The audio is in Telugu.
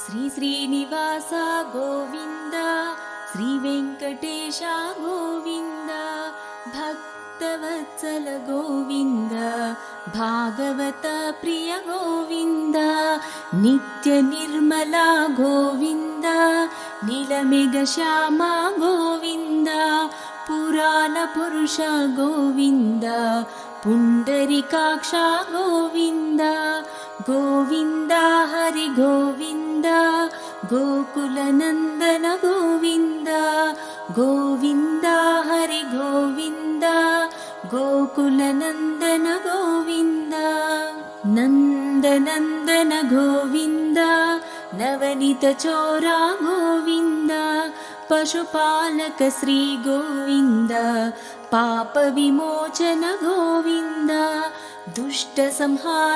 శ్రీ శ్రీనివాస గోవింద, శ్రీ వెంకటేశ గోవింద, భక్తవత్సల గోవింద, భాగవత ప్రియ గోవింద, నిత్య నిర్మల గోవింద, నీలమేఘ శ్యామ గోవింద, పురాణ పురుష గోవింద, పుండరీకాక్ష గోవింద, గోవింద హరి గోవింద, గోకుల నందన గోవింద, గోవింద హరి గోవింద, గోకుల నందన గోవింద, నందనందన గోవింద, నవనీత చోర గోవింద, పశుపాలక శ్రీ గోవింద, పాప విమోచన గోవింద, దుష్ట సంహార